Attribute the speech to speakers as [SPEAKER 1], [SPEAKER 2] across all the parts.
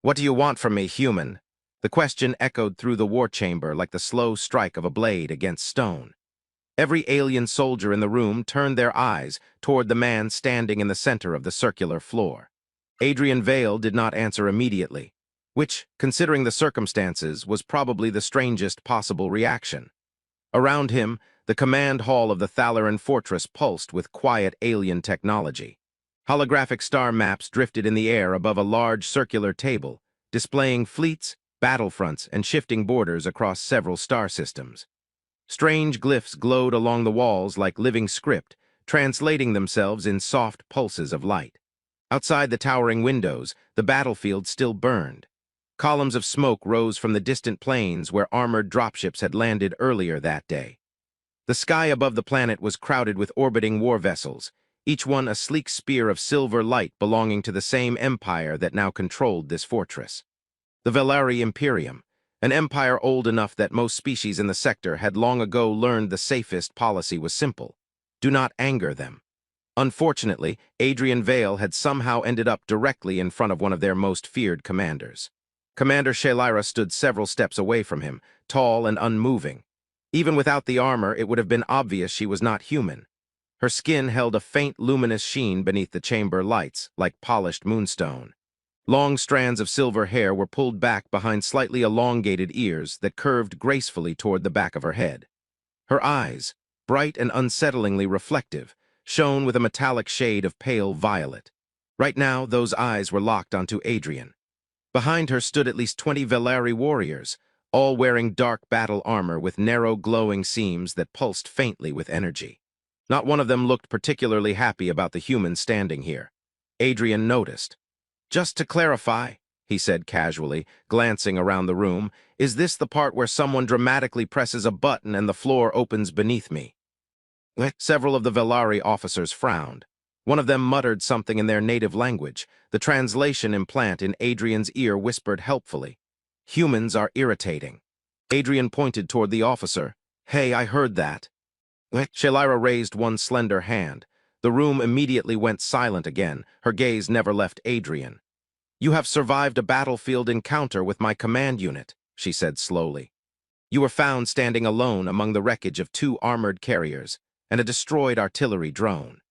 [SPEAKER 1] "What do you want from me, human?" The question echoed through the war chamber like the slow strike of a blade against stone. Every alien soldier in the room turned their eyes toward the man standing in the center of the circular floor. Adrian Vale did not answer immediately, which, considering the circumstances, was probably the strangest possible reaction. Around him, the command hall of the Thalaran fortress pulsed with quiet alien technology. Holographic star maps drifted in the air above a large circular table, displaying fleets, battlefronts, and shifting borders across several star systems. Strange glyphs glowed along the walls like living script, translating themselves in soft pulses of light. Outside the towering windows, the battlefield still burned. Columns of smoke rose from the distant plains where armored dropships had landed earlier that day. The sky above the planet was crowded with orbiting war vessels, each one a sleek spear of silver light belonging to the same empire that now controlled this fortress. The Velari Imperium, an empire old enough that most species in the sector had long ago learned the safest policy was simple: do not anger them. Unfortunately, Adrian Vale had somehow ended up directly in front of one of their most feared commanders. Commander Shalyra stood several steps away from him, tall and unmoving. Even without the armor, it would have been obvious she was not human. Her skin held a faint luminous sheen beneath the chamber lights, like polished moonstone. Long strands of silver hair were pulled back behind slightly elongated ears that curved gracefully toward the back of her head. Her eyes, bright and unsettlingly reflective, shone with a metallic shade of pale violet. Right now, those eyes were locked onto Adrian. Behind her stood at least 20 Velari warriors, all wearing dark battle armor with narrow glowing seams that pulsed faintly with energy. Not one of them looked particularly happy about the human standing here. Adrian noticed. "Just to clarify," he said casually, glancing around the room, "is this the part where someone dramatically presses a button and the floor opens beneath me?" Several of the Velari officers frowned. One of them muttered something in their native language. The translation implant in Adrian's ear whispered helpfully, "Humans are irritating." Adrian pointed toward the officer. "Hey, I heard that." Shalyra raised one slender hand. The room immediately went silent again. Her gaze never left Adrian. "You have survived a battlefield encounter with my command unit," she said slowly. "You were found standing alone among the wreckage of 2 armored carriers and a destroyed artillery drone."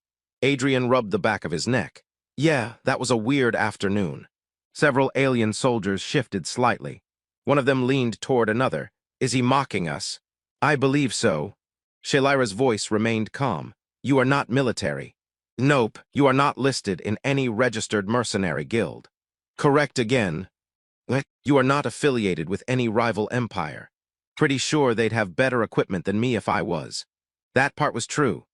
[SPEAKER 1] Adrian rubbed the back of his neck. "Yeah, that was a weird afternoon." Several alien soldiers shifted slightly. One of them leaned toward another. "Is he mocking us?" "I believe so." Shalyra's voice remained calm. "You are not military." "Nope, you are not listed in any registered mercenary guild." "Correct again." "You are not affiliated with any rival empire." "Pretty sure they'd have better equipment than me if I was." That part was true.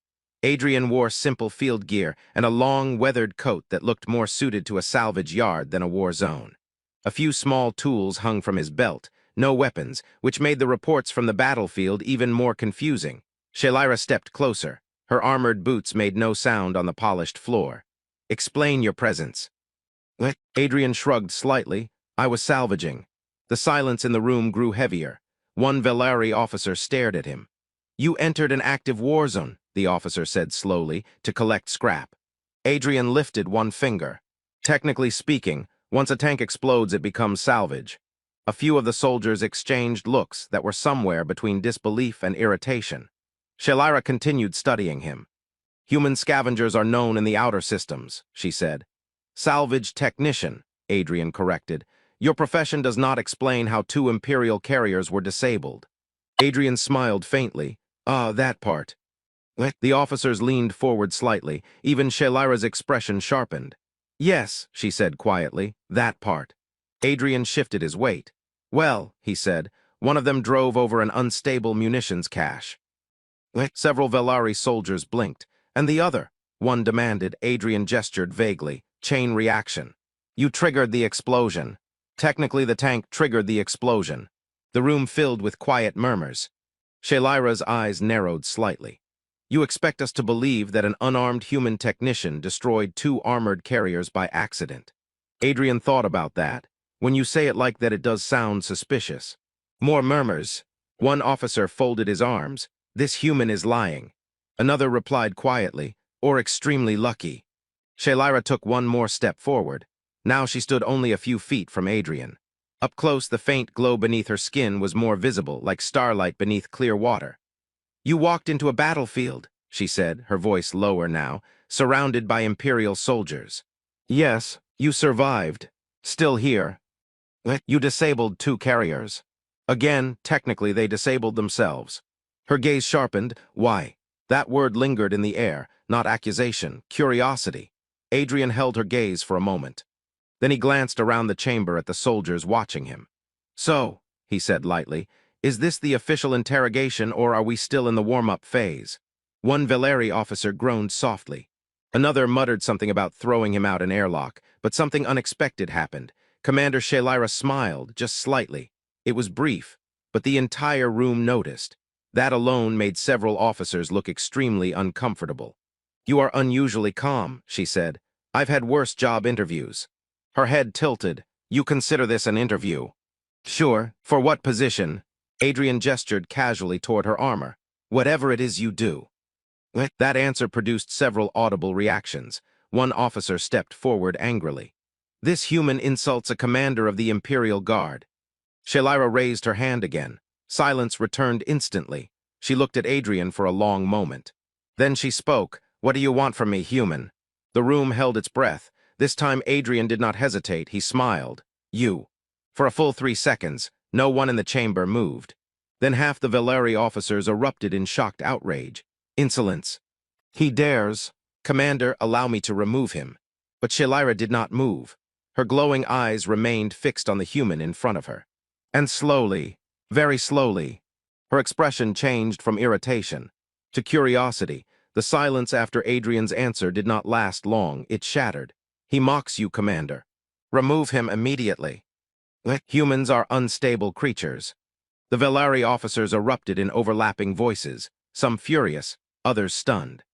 [SPEAKER 1] Adrian wore simple field gear and a long, weathered coat that looked more suited to a salvage yard than a war zone. A few small tools hung from his belt, no weapons, which made the reports from the battlefield even more confusing. Shalyra stepped closer. Her armored boots made no sound on the polished floor. "Explain your presence." Adrian shrugged slightly. "I was salvaging." The silence in the room grew heavier. One Velari officer stared at him. "You entered an active war zone," the officer said slowly, "to collect scrap." Adrian lifted one finger. "Technically speaking, once a tank explodes, it becomes salvage." A few of the soldiers exchanged looks that were somewhere between disbelief and irritation. Shalyra continued studying him. "Human scavengers are known in the outer systems," she said. "Salvage technician," Adrian corrected. "Your profession does not explain how 2 Imperial carriers were disabled." Adrian smiled faintly. "Ah, that part." The officers leaned forward slightly. Even Shalyra's expression sharpened. "Yes," she said quietly, "that part." Adrian shifted his weight. "Well," he said, "one of them drove over an unstable munitions cache." Several Velari soldiers blinked. "And the other?" one demanded. Adrian gestured vaguely. "Chain reaction." "You triggered the explosion." "Technically, the tank triggered the explosion." The room filled with quiet murmurs. Shalyra's eyes narrowed slightly. "You expect us to believe that an unarmed human technician destroyed 2 armored carriers by accident?" Adrian thought about that. "When you say it like that, it does sound suspicious." More murmurs. One officer folded his arms. "This human is lying." Another replied quietly, "Or extremely lucky." Shalyra took one more step forward. Now she stood only a few feet from Adrian. Up close, the faint glow beneath her skin was more visible, like starlight beneath clear water. "You walked into a battlefield," she said, her voice lower now, "surrounded by Imperial soldiers. Yes, you survived. Still here. You disabled 2 carriers. Again, technically they disabled themselves." Her gaze sharpened. Why? That word lingered in the air, not accusation, curiosity. Adrian held her gaze for a moment. Then he glanced around the chamber at the soldiers watching him. "So," he said lightly, "is this the official interrogation, or are we still in the warm-up phase?" One Valeri officer groaned softly. Another muttered something about throwing him out an airlock, but something unexpected happened. Commander Shailira smiled, just slightly. It was brief, but the entire room noticed. That alone made several officers look extremely uncomfortable. "You are unusually calm," she said. "I've had worse job interviews." Her head tilted. "You consider this an interview?" "Sure. For what position?" Adrian gestured casually toward her armor. "Whatever it is you do." That answer produced several audible reactions. One officer stepped forward angrily. "This human insults a commander of the Imperial Guard." Shailira raised her hand again. Silence returned instantly. She looked at Adrian for a long moment. Then she spoke. "What do you want from me, human?" The room held its breath. This time Adrian did not hesitate. He smiled. "You." For a full 3 seconds, no one in the chamber moved. Then half the Valeri officers erupted in shocked outrage. "Insolence. He dares. Commander, allow me to remove him." But Shailira did not move. Her glowing eyes remained fixed on the human in front of her. And slowly, very slowly, her expression changed from irritation to curiosity. The silence after Adrian's answer did not last long. It shattered. "He mocks you, Commander. Remove him immediately." Humans are unstable creatures. The Valeri officers erupted in overlapping voices, some furious, others stunned.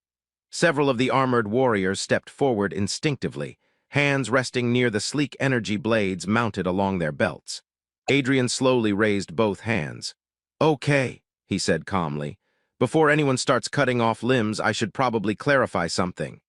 [SPEAKER 1] Several of the armored warriors stepped forward instinctively, hands resting near the sleek energy blades mounted along their belts. Adrian slowly raised both hands. "Okay," he said calmly. "Before anyone starts cutting off limbs, I should probably clarify something."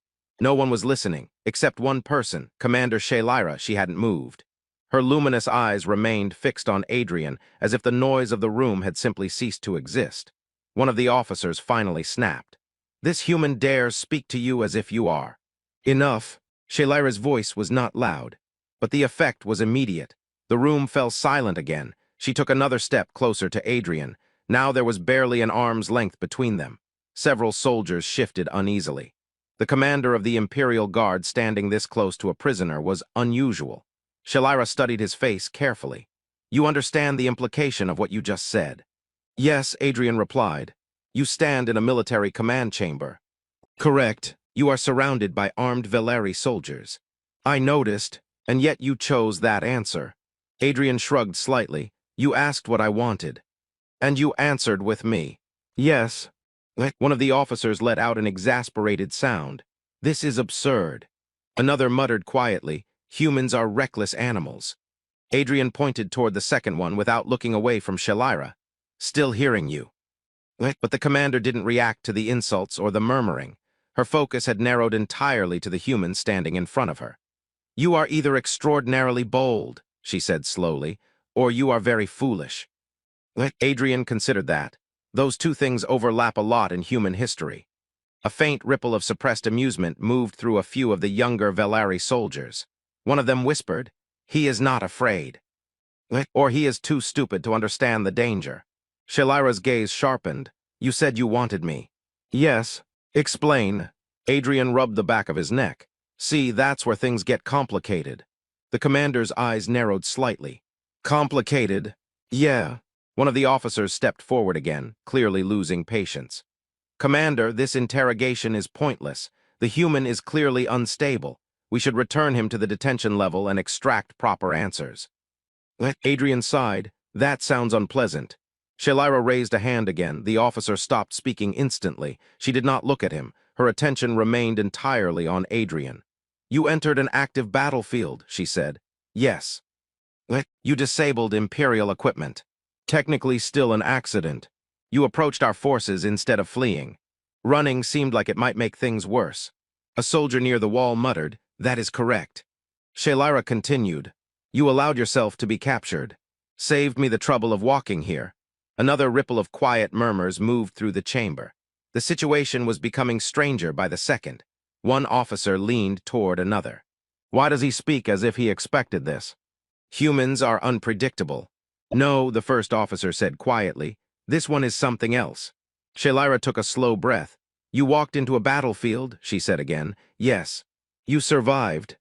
[SPEAKER 1] No one was listening, except one person, Commander Shailira. She hadn't moved. Her luminous eyes remained fixed on Adrian, as if the noise of the room had simply ceased to exist. One of the officers finally snapped. "This human dares speak to you as if you are." "Enough." Shailira's voice was not loud, but the effect was immediate. The room fell silent again. She took another step closer to Adrian. Now there was barely an arm's length between them. Several soldiers shifted uneasily. The commander of the Imperial Guard standing this close to a prisoner was unusual. Shailira studied his face carefully. "You understand the implication of what you just said?" "Yes," Adrian replied. "You stand in a military command chamber." "Correct. You are surrounded by armed Valeri soldiers." "I noticed, and yet you chose that answer." Adrian shrugged slightly. "You asked what I wanted." "And you answered with me." "Yes." One of the officers let out an exasperated sound. "This is absurd." Another muttered quietly, "Humans are reckless animals." Adrian pointed toward the second one without looking away from Shailira. "Still hearing you." But the commander didn't react to the insults or the murmuring. Her focus had narrowed entirely to the human standing in front of her. "You are either extraordinarily bold," she said slowly, "or you are very foolish." Adrian considered that. Those two things overlap a lot in human history. A faint ripple of suppressed amusement moved through a few of the younger Valeri soldiers. One of them whispered, "He is not afraid." Or he is too stupid to understand the danger. Shailira's gaze sharpened. "You said you wanted me." "Yes." "Explain." Adrian rubbed the back of his neck. "See, that's where things get complicated." The commander's eyes narrowed slightly. "Complicated?" "Yeah." One of the officers stepped forward again, clearly losing patience. "Commander, this interrogation is pointless. The human is clearly unstable. We should return him to the detention level and extract proper answers." Adrian sighed. "That sounds unpleasant." Shailira raised a hand again. The officer stopped speaking instantly. She did not look at him. Her attention remained entirely on Adrian. "You entered an active battlefield," she said. "Yes." "You disabled Imperial equipment." "Technically still an accident. You approached our forces instead of fleeing. Running seemed like it might make things worse." A soldier near the wall muttered, "That is correct." Shailira continued. You allowed yourself to be captured. Saved me the trouble of walking here. Another ripple of quiet murmurs moved through the chamber. The situation was becoming stranger by the second. One officer leaned toward another. Why does he speak as if he expected this? Humans are unpredictable. No, the first officer said quietly. This one is something else. Shailira took a slow breath. You walked into a battlefield, she said again. Yes. You survived.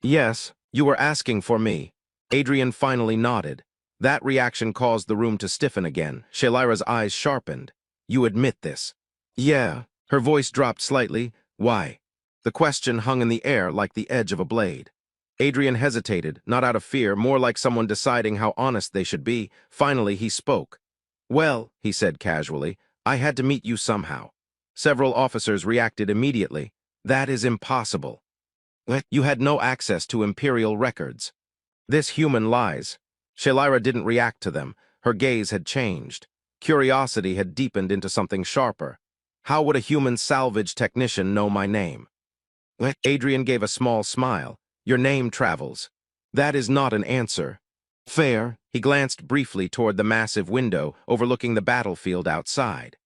[SPEAKER 1] Yes, you were asking for me. Adrian finally nodded. That reaction caused the room to stiffen again. Shailira's eyes sharpened. You admit this? Yeah. Her voice dropped slightly. Why? The question hung in the air like the edge of a blade. Adrian hesitated, not out of fear, more like someone deciding how honest they should be. Finally, he spoke. Well, he said casually, I had to meet you somehow. Several officers reacted immediately. That is impossible. You had no access to Imperial records. This human lies. Shailira didn't react to them. Her gaze had changed. Curiosity had deepened into something sharper. How would a human salvage technician know my name? Adrian gave a small smile. Your name travels. That is not an answer. Fair. He glanced briefly toward the massive window overlooking the battlefield outside.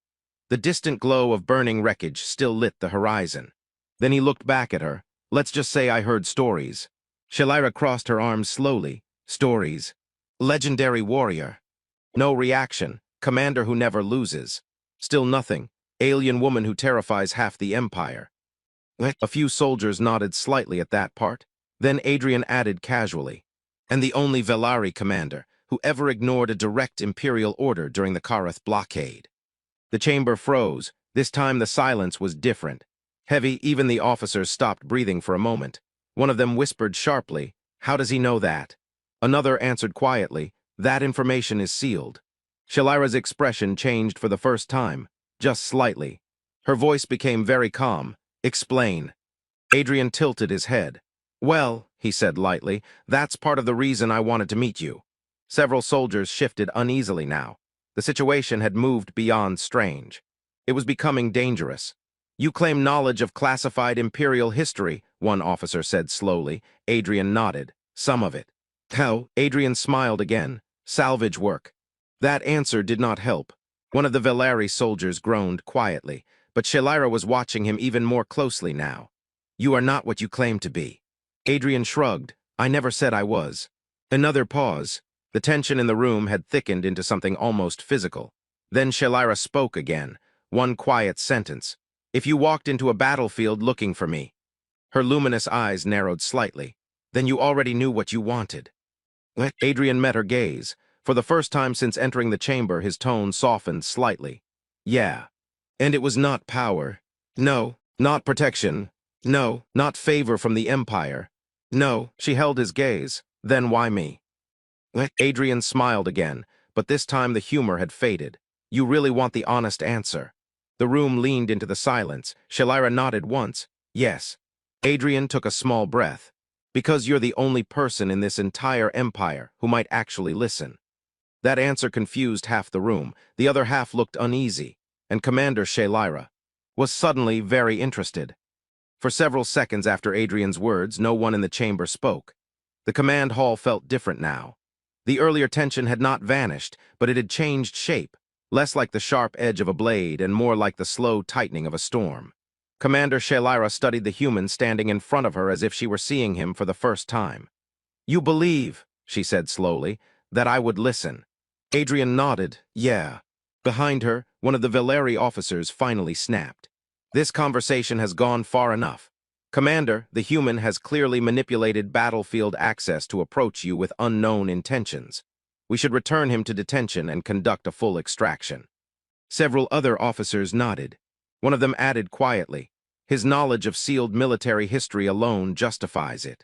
[SPEAKER 1] The distant glow of burning wreckage still lit the horizon. Then he looked back at her. Let's just say I heard stories. Shailira crossed her arms slowly. Stories. Legendary warrior. No reaction. Commander who never loses. Still nothing. Alien woman who terrifies half the Empire. A few soldiers nodded slightly at that part. Then Adrian added casually. And the only Velari commander who ever ignored a direct Imperial order during the Karath blockade. The chamber froze. This time the silence was different. Heavy, even the officers stopped breathing for a moment. One of them whispered sharply, How does he know that? Another answered quietly, That information is sealed. Shailira's expression changed for the first time, just slightly. Her voice became very calm. Explain. Adrian tilted his head. Well, he said lightly, that's part of the reason I wanted to meet you. Several soldiers shifted uneasily now. The situation had moved beyond strange. It was becoming dangerous. You claim knowledge of classified Imperial history, one officer said slowly. Adrian nodded. Some of it. How? Adrian smiled again. Salvage work. That answer did not help. One of the Velari soldiers groaned quietly, but Shailira was watching him even more closely now. You are not what you claim to be. Adrian shrugged. I never said I was. Another pause. The tension in the room had thickened into something almost physical. Then Shailira spoke again. One quiet sentence. If you walked into a battlefield looking for me. Her luminous eyes narrowed slightly. Then you already knew what you wanted. Adrian met her gaze. For the first time since entering the chamber, his tone softened slightly. Yeah. And it was not power. No, not protection. No, not favor from the Empire. No, she held his gaze. Then why me? Adrian smiled again, but this time the humor had faded. You really want the honest answer. The room leaned into the silence. Shailira nodded once. Yes. Adrian took a small breath. Because you're the only person in this entire empire who might actually listen. That answer confused half the room. The other half looked uneasy, and Commander Shailira was suddenly very interested. For several seconds after Adrian's words, no one in the chamber spoke. The command hall felt different now. The earlier tension had not vanished, but it had changed shape, less like the sharp edge of a blade and more like the slow tightening of a storm. Commander Shailira studied the human standing in front of her as if she were seeing him for the first time. You believe, she said slowly, that I would listen. Adrian nodded. Yeah. Behind her, one of the Velari officers finally snapped. This conversation has gone far enough. Commander, the human has clearly manipulated battlefield access to approach you with unknown intentions. We should return him to detention and conduct a full extraction. Several other officers nodded. One of them added quietly, his knowledge of sealed military history alone justifies it.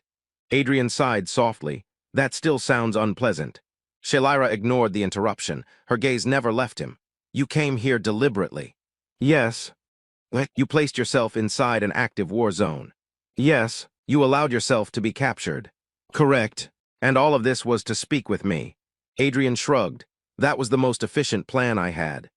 [SPEAKER 1] Adrian sighed softly. That still sounds unpleasant. Shailira ignored the interruption. Her gaze never left him. You came here deliberately. Yes. You placed yourself inside an active war zone. Yes. You allowed yourself to be captured. Correct. And all of this was to speak with me. Adrian shrugged. That was the most efficient plan I had.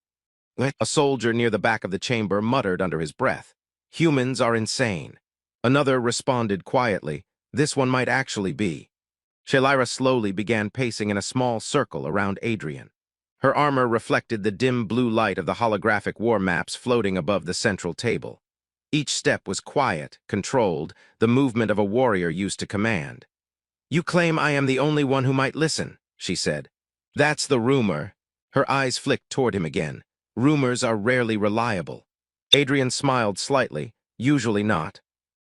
[SPEAKER 1] A soldier near the back of the chamber muttered under his breath. Humans are insane. Another responded quietly. This one might actually be. Shalira slowly began pacing in a small circle around Adrian. Her armor reflected the dim blue light of the holographic war maps floating above the central table. Each step was quiet, controlled, the movement of a warrior used to command. "You claim I am the only one who might listen," she said. "That's the rumor." Her eyes flicked toward him again. "Rumors are rarely reliable." Adrian smiled slightly, usually not.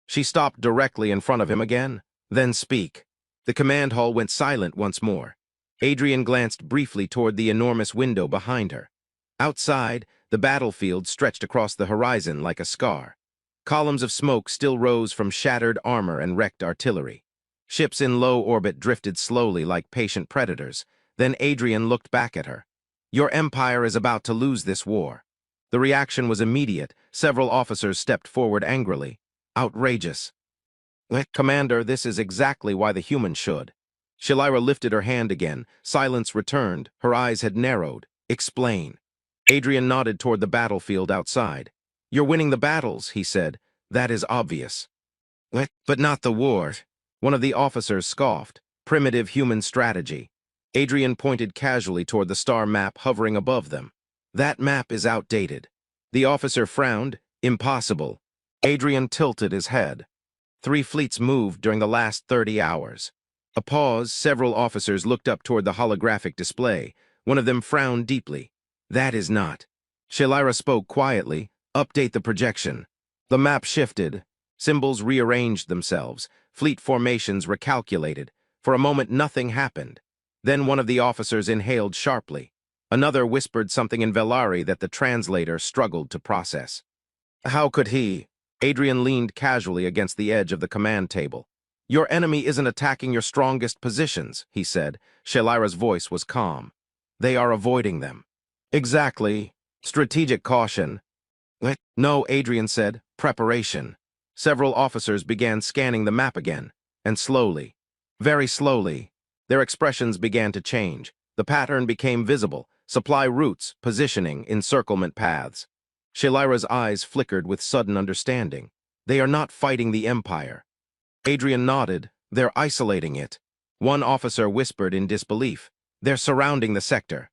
[SPEAKER 1] She stopped directly in front of him again. "Then speak." The command hall went silent once more. Adrian glanced briefly toward the enormous window behind her. Outside, the battlefield stretched across the horizon like a scar. Columns of smoke still rose from shattered armor and wrecked artillery. Ships in low orbit drifted slowly like patient predators. Then Adrian looked back at her. "Your empire is about to lose this war." The reaction was immediate. Several officers stepped forward angrily. "Outrageous." "Commander, this is exactly why the humans should." Shalira lifted her hand again. Silence returned. Her eyes had narrowed. "Explain." Adrian nodded toward the battlefield outside. "You're winning the battles," he said. "That is obvious." "But not the war." One of the officers scoffed. "Primitive human strategy." Adrian pointed casually toward the star map hovering above them. "That map is outdated." The officer frowned. "Impossible." Adrian tilted his head. 3 fleets moved during the last 30 hours. A pause, several officers looked up toward the holographic display. One of them frowned deeply. "That is not." Shalira spoke quietly. "Update the projection." The map shifted. Symbols rearranged themselves. Fleet formations recalculated. For a moment, nothing happened. Then one of the officers inhaled sharply. Another whispered something in Velari that the translator struggled to process. "How could he?" Adrian leaned casually against the edge of the command table. "Your enemy isn't attacking your strongest positions," he said. Shalira's voice was calm. "They are avoiding them." "Exactly. Strategic caution." "No," Adrian said. "Preparation." Several officers began scanning the map again, and slowly, very slowly, their expressions began to change. The pattern became visible: supply routes, positioning, encirclement paths. Shalira's eyes flickered with sudden understanding. "They are not fighting the Empire." Adrian nodded. "They're isolating it." One officer whispered in disbelief. "They're surrounding the sector."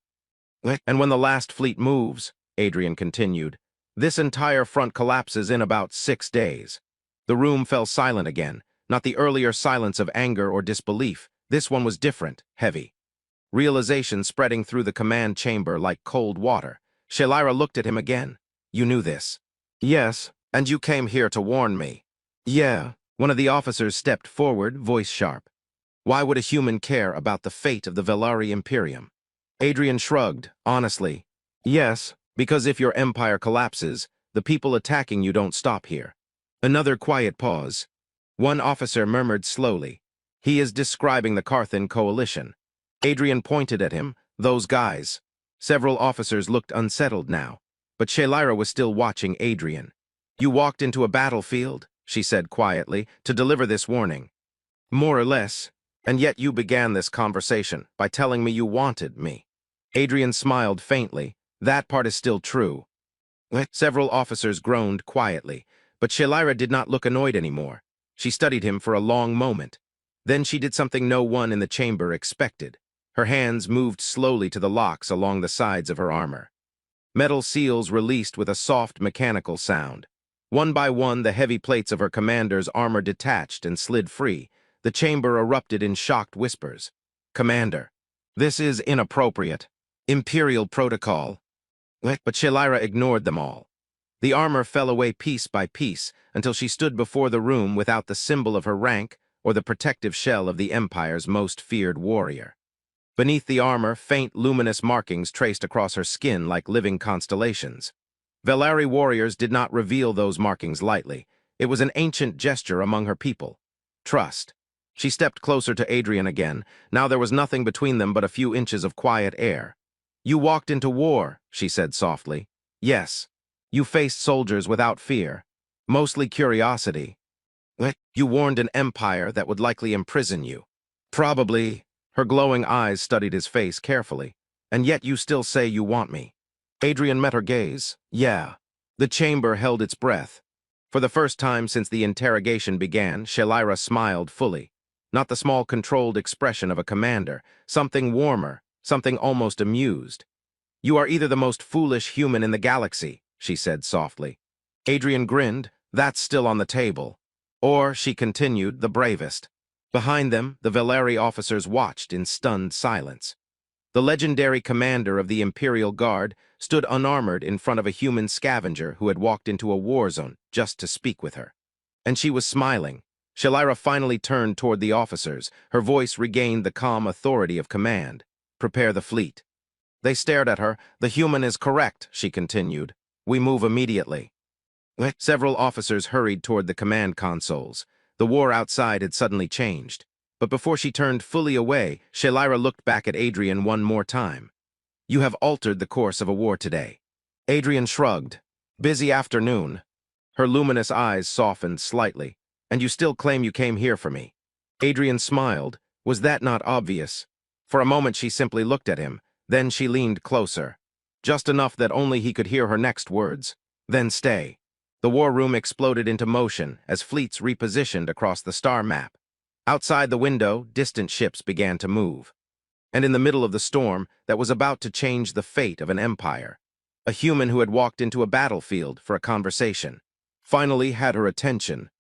[SPEAKER 1] "And when the last fleet moves," Adrian continued, "this entire front collapses in about 6 days." The room fell silent again, not the earlier silence of anger or disbelief. This one was different, heavy. Realization spreading through the command chamber like cold water. Shalira looked at him again. "You knew this." "Yes, and you came here to warn me." "Yeah." One of the officers stepped forward, voice sharp. "Why would a human care about the fate of the Velari Imperium?" Adrian shrugged, honestly. "Yes, because if your empire collapses, the people attacking you don't stop here." Another quiet pause. One officer murmured slowly. "He is describing the Carthan coalition." Adrian pointed at him. "Those guys." Several officers looked unsettled now, but Shalira was still watching Adrian. "You walked into a battlefield," she said quietly, "to deliver this warning." "More or less. And yet you began this conversation by telling me you wanted me." Adrian smiled faintly. "That part is still true." Several officers groaned quietly, but Shalira did not look annoyed anymore. She studied him for a long moment. Then she did something no one in the chamber expected. Her hands moved slowly to the locks along the sides of her armor. Metal seals released with a soft mechanical sound. One by one, the heavy plates of her commander's armor detached and slid free. The chamber erupted in shocked whispers. "Commander, this is inappropriate. Imperial protocol." But Shalira ignored them all. The armor fell away piece by piece until she stood before the room without the symbol of her rank or the protective shell of the Empire's most feared warrior. Beneath the armor, faint, luminous markings traced across her skin like living constellations. Velari warriors did not reveal those markings lightly. It was an ancient gesture among her people. Trust. She stepped closer to Adrian again. Now there was nothing between them but a few inches of quiet air. "You walked into war," she said softly. "Yes. You faced soldiers without fear. Mostly curiosity. You warned an empire that would likely imprison you. Probably." Her glowing eyes studied his face carefully. "And yet you still say you want me." Adrian met her gaze. "Yeah." The chamber held its breath. For the first time since the interrogation began, Shalira smiled fully. not the small controlled expression of a commander, something warmer, something almost amused. "You are either the most foolish human in the galaxy," she said softly. Adrian grinned. "That's still on the table." Or, she continued, "the bravest." Behind them, the Valeri officers watched in stunned silence. The legendary commander of the Imperial Guard stood unarmored in front of a human scavenger who had walked into a war zone just to speak with her. And she was smiling. Shalira finally turned toward the officers. Her voice regained the calm authority of command. "Prepare the fleet." They stared at her. "The human is correct," she continued. "We move immediately." Several officers hurried toward the command consoles. The war outside had suddenly changed. But before she turned fully away, Shalira looked back at Adrian one more time. "You have altered the course of a war today." Adrian shrugged. "Busy afternoon." Her luminous eyes softened slightly. "And you still claim you came here for me." Adrian smiled. Was that not obvious? For a moment she simply looked at him. Then she leaned closer. Just enough that only he could hear her next words. "Then stay." The war room exploded into motion as fleets repositioned across the star map. Outside the window, distant ships began to move. And in the middle of the storm that was about to change the fate of an empire, a human who had walked into a battlefield for a conversation finally had her attention.